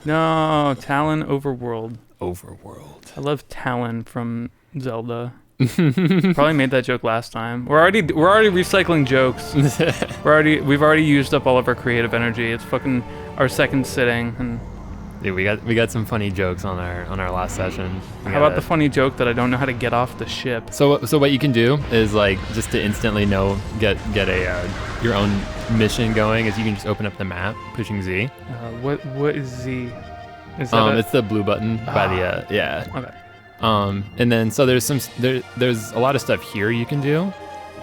No, Talon Overworld. Overworld. I love Talon from Zelda. Probably made that joke last time. We're already recycling jokes. We've already used up all of our creative energy. It's fucking our second sitting. And Dude, we got some funny jokes on our last session. how about the funny joke that I don't know how to get off the ship? So what you can do is like just to instantly get a your own mission going is you can just open up the map pushing Z. What is Z? Is that it's the blue button by the yeah. Okay. And then so there's a lot of stuff here you can do.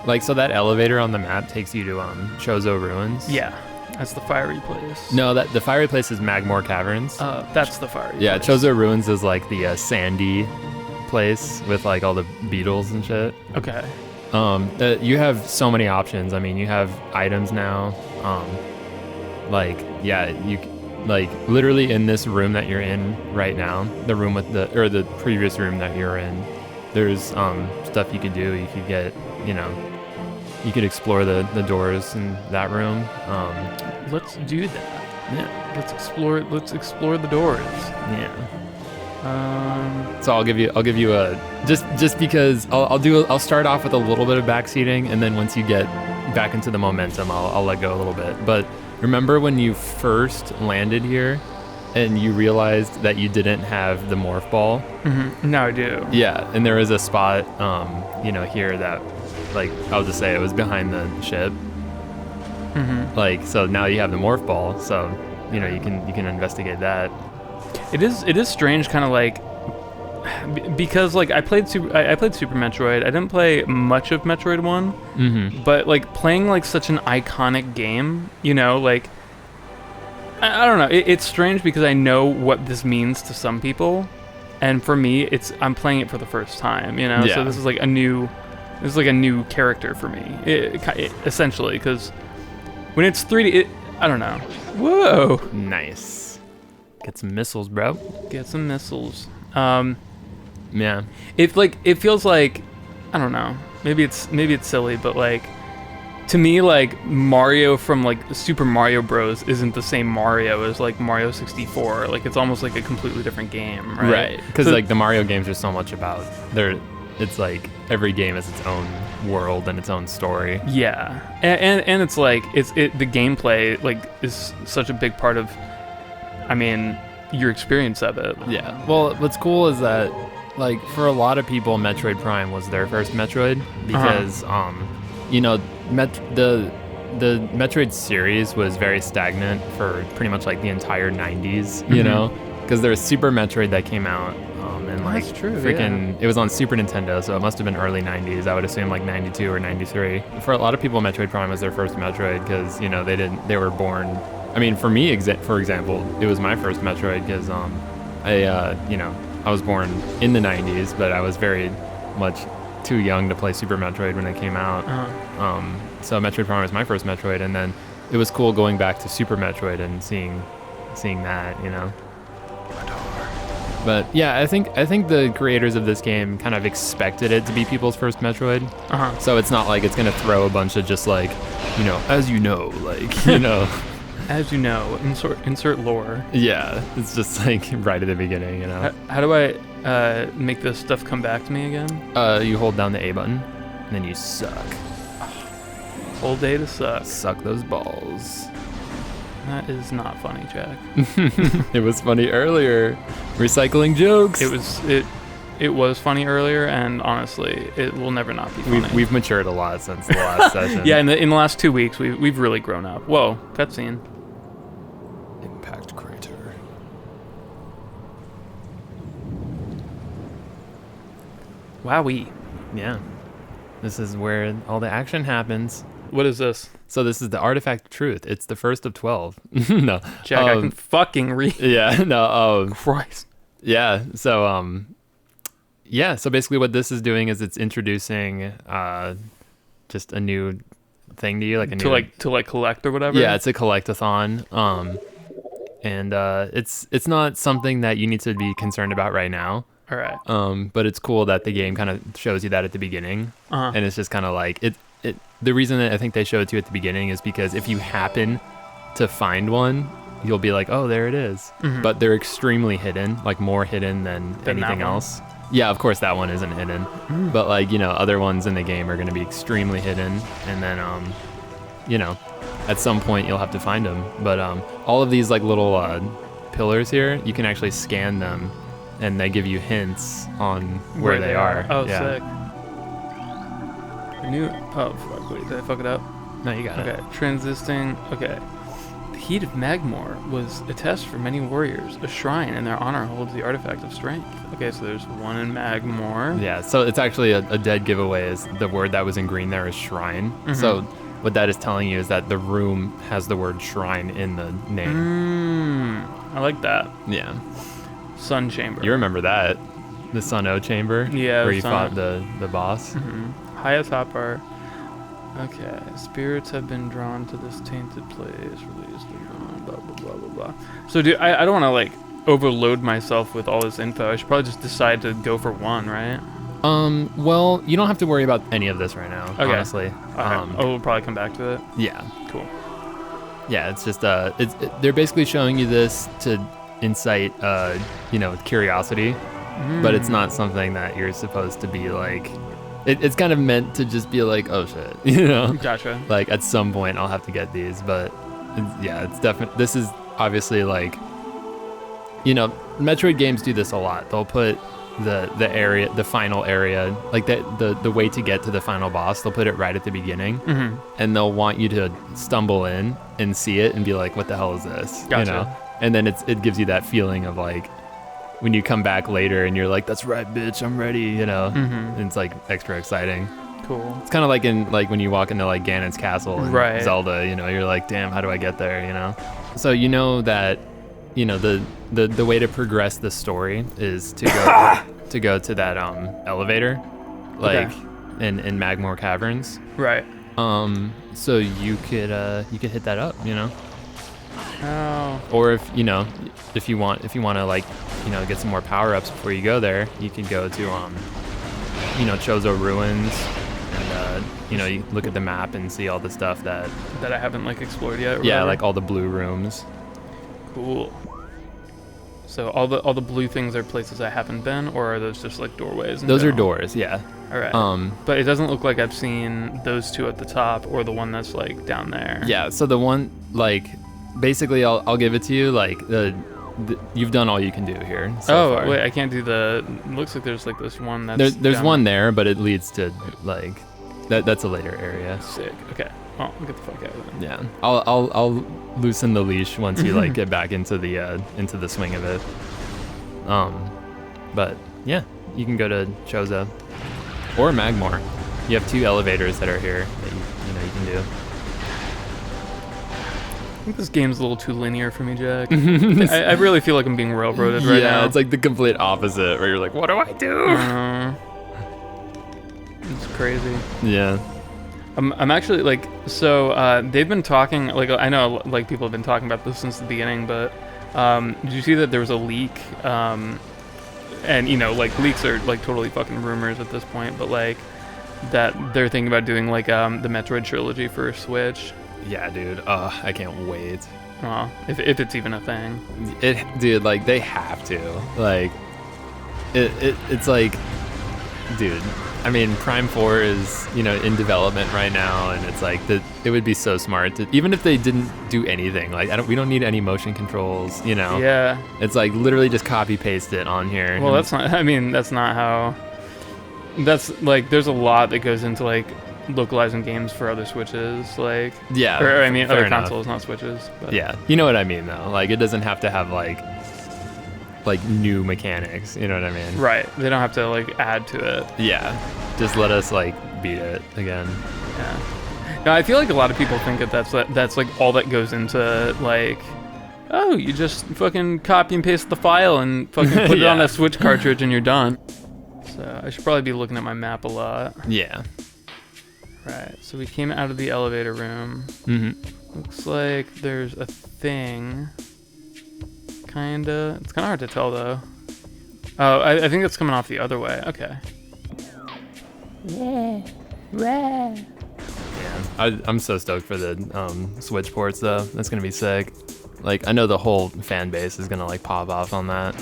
Like so that elevator on the map takes you to Chozo Ruins. Yeah. That's the fiery place. No, the fiery place is Magmore Caverns. That's the fiery Yeah, place. Chozo Ruins is like the sandy place with like all the beetles and shit. Okay. You have so many options. I mean, you have items now. You like literally in this room that you're in right now, the room with the previous room that you're in, there's stuff you could do. You could get, you could explore the doors in that room. Let's do that. Yeah. Let's explore the doors. Yeah. So I'll give you a just because I'll start off with a little bit of backseating, and then once you get back into the momentum, I'll let go a little bit. But remember when you first landed here and you realized that you didn't have the morph ball? Mm-hmm. Now I do. Yeah, and there was a spot here that, like, I'll just say it was behind the ship. Mm-hmm. Like, so now you have the morph ball, so you can investigate that. It is strange, kind of like, because like I played Super Metroid. I didn't play much of Metroid 1, Mm-hmm. but like playing like such an iconic game, like I don't know. It's strange because I know what this means to some people, and for me, I'm playing it for the first time. Yeah. So this is like a new character for me, essentially, because when it's 3D, I don't know. Whoa. Nice. Get some missiles, bro. Get some missiles. Yeah. It feels like, I don't know. Maybe it's silly, but like, to me, like Mario from like Super Mario Bros. Isn't the same Mario as like Mario 64. Like it's almost like a completely different game, right? Right. Because like the Mario games are so much about it's like every game is its own world and its own story. Yeah, and it's like the gameplay like is such a big part of, I mean, your experience of it. Yeah. Well, what's cool is that, like, for a lot of people, Metroid Prime was their first Metroid because, the Metroid series was very stagnant for pretty much like the entire 90s, because there was Super Metroid that came out, and like that's true, freaking, it was on Super Nintendo, so it must have been early 90s. I would assume like 92 or 93. For a lot of people, Metroid Prime was their first Metroid because, they were born. I mean, for me, for example, it was my first Metroid because I was born in the 90s, but I was very much too young to play Super Metroid when it came out. So Metroid Prime was my first Metroid, and then it was cool going back to Super Metroid and seeing that, But yeah, I think the creators of this game kind of expected it to be people's first Metroid. So it's not like it's gonna throw a bunch of just like, as As you know, insert lore. Yeah, it's just like right at the beginning, How do I make this stuff come back to me again? You hold down the A button, and then you suck. Whole day to suck. Suck those balls. That is not funny, Jack. It was funny earlier. Recycling jokes. It was funny earlier, and honestly, it will never not be funny. We've matured a lot since the last session. Yeah, in the last 2 weeks, we've really grown up. Whoa, cutscene. Impact crater. Wowee. Yeah. This is where all the action happens. What is this? So this is the Artifact of Truth. It's the first of 12. No. Jack, I can fucking read. Yeah, no. Christ. Yeah, so, so basically what this is doing is it's introducing just a new thing to you, like a new... To collect or whatever? Yeah, it's a collect-a-thon. And it's not something that you need to be concerned about right now. All right. But it's cool that the game kind of shows you that at the beginning. Uh-huh. And it's just kind of like the reason that I think they show it to you at the beginning is because if you happen to find one you'll be like, oh, there it is. But they're extremely hidden, like more hidden than anything that one? else. Yeah, of course that one isn't hidden, but like, you know, other ones in the game are going to be extremely hidden, and then you know, at some point you'll have to find them. But all of these like little pillars here, you can actually scan them, and they give you hints on where they are. Oh, yeah. sick. I knew. Oh, fuck, wait, did I fuck it up? No, you got it. Okay, transisting. Okay. The heat of Magmor was a test for many warriors. A shrine in their honor holds the artifact of strength. Okay, so there's one in Magmor. Yeah, so it's actually a dead giveaway. Is the word that was in green there is shrine. So what that is telling you is that the room has the word shrine in the name. I like that. Yeah. Sun Chamber. You remember that. The Sun O Chamber? Yeah, Where you Sun- fought the boss? Highest hopper. Okay, spirits have been drawn to this tainted place. Released, blah, blah, blah, blah, blah. So, dude, I don't want to, like, overload myself with all this info. I should probably just decide to go for one, right? Well, you don't have to worry about any of this right now, Okay. honestly. We'll probably come back to it. Yeah. Cool. Yeah, it's just, they're basically showing you this to incite, you know, curiosity, but it's not something that you're supposed to be, like, it's kind of meant to just be like, oh shit, you know? Gotcha. Like, at some point I'll have to get these, but yeah, it's definitely, this is obviously like, you know, Metroid games do this a lot. They'll put the area, the final area, like the way to get to the final boss, they'll put it right at the beginning, and they'll want you to stumble in and see it and be like, what the hell is this? Gotcha. You know? And then it gives you that feeling of like, when you come back later and you're like, that's right, bitch, I'm ready, you know? And it's like extra exciting. Cool. It's kind of like in like when you walk into like Ganon's castle in Right. Zelda, you know, you're like, damn, how do I get there, you know? So you know that, you know, the way to progress the story is to go to that elevator, like in Magmor Caverns. Right. So you could hit that up, you know? Oh. Or if you want to like, you know, get some more power-ups before you go there, you can go to you know, Chozo Ruins, and you know, you look at the map and see all the stuff that I haven't, like, explored yet. Or yeah, whatever. like all the blue rooms. Cool. So all the blue things are places I haven't been, or are those just like doorways? Those are doors, yeah. All right. But it doesn't look like I've seen those two at the top, or the one that's like down there. Yeah. So the one, like, basically, I'll give it to you. Like you've done all you can do here. So far. Wait, I can't do the. It looks like there's like this one that's. There's down one there, but it leads to like that's a later area. Sick. Okay. Well, get the fuck out of there. Yeah. I'll loosen the leash once you like get back into the swing of it. But yeah, you can go to Chozo or Magmor. You have two elevators that are here that you know you can do. I think this game's a little too linear for me, Jack. I really feel like I'm being railroaded right now. Yeah, it's like the complete opposite, where you're like, what do I do? It's crazy. Yeah. I'm actually like, so they've been talking, like, I know like people have been talking about this since the beginning, but did you see that there was a leak? And you know, like, leaks are like totally fucking rumors at this point, but like that they're thinking about doing like the Metroid trilogy for Switch. Yeah, dude. I can't wait. If it's even a thing. Dude, like, they have to. Like, it's like, dude, I mean, Prime 4 is, you know, in development right now, and it's like, it would be so smart to, even if they didn't do anything, like, we don't need any motion controls, you know? Yeah. It's like, literally just copy paste it on here. Well, that's not how, that's, like, there's a lot that goes into, like, localizing games for other Switches, like, yeah, or I mean other enough. consoles, not Switches. But. Yeah, you know what I mean though. Like, it doesn't have to have like new mechanics. You know what I mean? Right. They don't have to like add to it. Yeah, just let us like beat it again. Yeah. No, I feel like a lot of people think that that's like all that goes into like, oh, you just fucking copy and paste the file and fucking put it on a Switch cartridge and you're done. So I should probably be looking at my map a lot. Yeah. Right, so we came out of the elevator room. Looks like there's a thing. Kinda. It's kinda hard to tell though. Oh, I think it's coming off the other way. Okay. Yeah. I'm so stoked for the Switch ports though. That's gonna be sick. like, I know the whole fan base is gonna like pop off on that.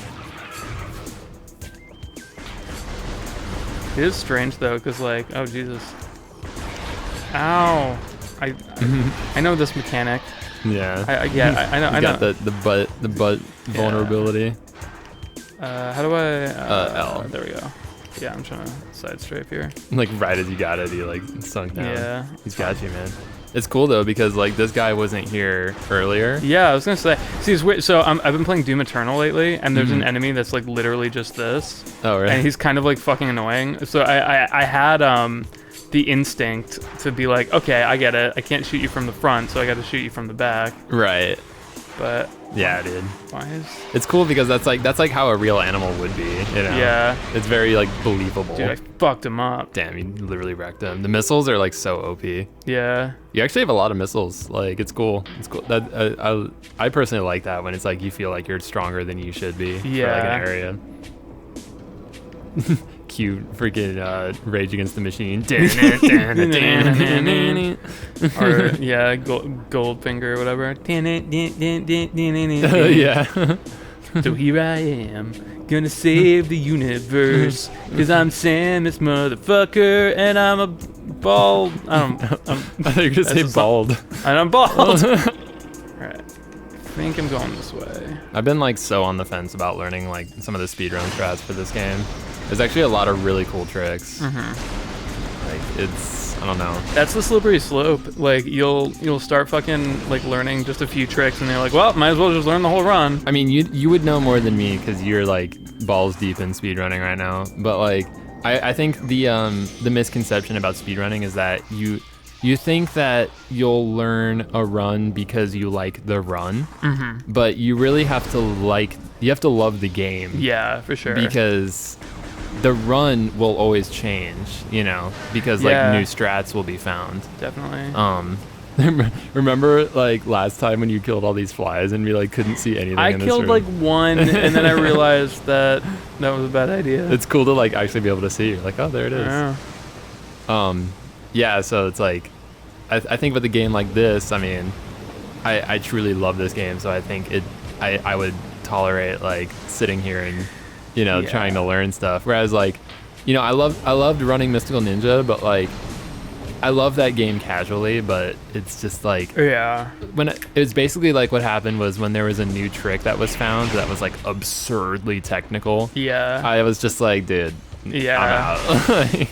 It is strange though, cause like, oh Jesus, ow! I know this mechanic. Yeah. I know. You got the butt vulnerability. How do I? L. There we go. Yeah, I'm trying to side strafe here. Like right as you got it, he like sunk down. Yeah. He's got you, man. It's cool though because like this guy wasn't here earlier. Yeah, I was gonna say. See, it's weird. So I've been playing Doom Eternal lately, and there's an enemy that's like literally just this. Oh, really? And he's kind of like fucking annoying. So I had the instinct to be like, okay, I get it. I can't shoot you from the front, so I got to shoot you from the back. Right. But yeah, dude. Why is? It's cool because that's like how a real animal would be. You know? Yeah. It's very like believable. Dude, I fucked him up. Damn, you literally wrecked him. The missiles are like so OP. Yeah. You actually have a lot of missiles. Like it's cool. It's cool. That I personally like that when it's like you feel like you're stronger than you should be. Yeah. For like an area. Cute freaking Rage Against the Machine. Or yeah, Goldfinger or whatever. Yeah. So here I am, gonna save the universe, cause I'm Samus motherfucker, and I'm a bald. I thought you were gonna say bald. And I'm bald. Alright. I think I'm going this way. I've been like so on the fence about learning like some of the speedrun strats for this game. There's actually a lot of really cool tricks. Like it's, I don't know. That's the slippery slope. Like you'll start fucking like learning just a few tricks, and you're like, well, might as well just learn the whole run. I mean, you would know more than me because you're like balls deep in speedrunning right now. But like, I think the misconception about speedrunning is that you think that you'll learn a run because you like the run, but you really have to love the game. Yeah, for sure. Because the run will always change, you know, because like new strats will be found. Definitely. Remember like last time when you killed all these flies and we like couldn't see anything I in this killed room? like one, and then I realized that was a bad idea. It's cool to like actually be able to see. You're like, oh, there it is. Yeah. Yeah, so it's like, I think with a game like this, I mean, I truly love this game, so I think I would tolerate like sitting here and, you know, trying to learn stuff. Whereas like, you know, I loved running Mystical Ninja, but like, I love that game casually, but it's just like, when it was basically like what happened was when there was a new trick that was found that was like absurdly technical. Yeah. I was just like, dude, I'm out.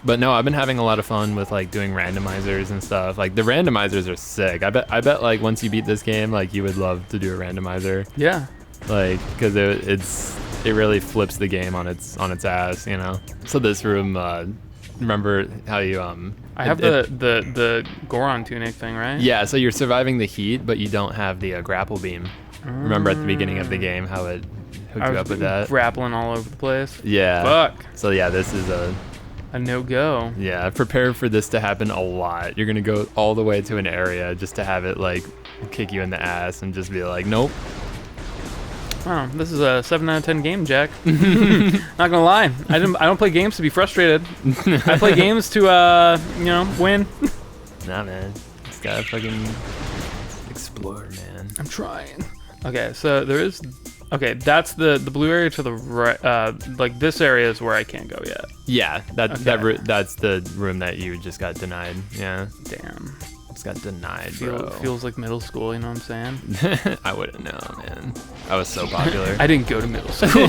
But no, I've been having a lot of fun with like doing randomizers and stuff. Like the randomizers are sick. I bet like once you beat this game, like you would love to do a randomizer. Yeah. Like, cause it really flips the game on its ass, you know. So this room, remember how you I have the Goron tunic thing, right? Yeah. So you're surviving the heat, but you don't have the grapple beam. Remember at the beginning of the game how it hooked you up with that? Grappling all over the place. Yeah. Fuck. So yeah, this is a no-go. Yeah, prepare for this to happen a lot. You're gonna go all the way to an area just to have it like kick you in the ass and just be like, nope. Oh, this is a 7 out of 10 game, Jack. Not gonna lie, I don't play games to be frustrated. I play games to you know, win. Nah, man, just gotta fucking explore, man. I'm trying. Okay, so there is. Okay, that's the blue area to the right. Like this area is where I can't go yet. Yeah, that's the room that you just got denied. Yeah. Damn. Just got denied, bro. Feels like middle school. You know what I'm saying? I wouldn't know, man. I was so popular. I didn't go to middle school.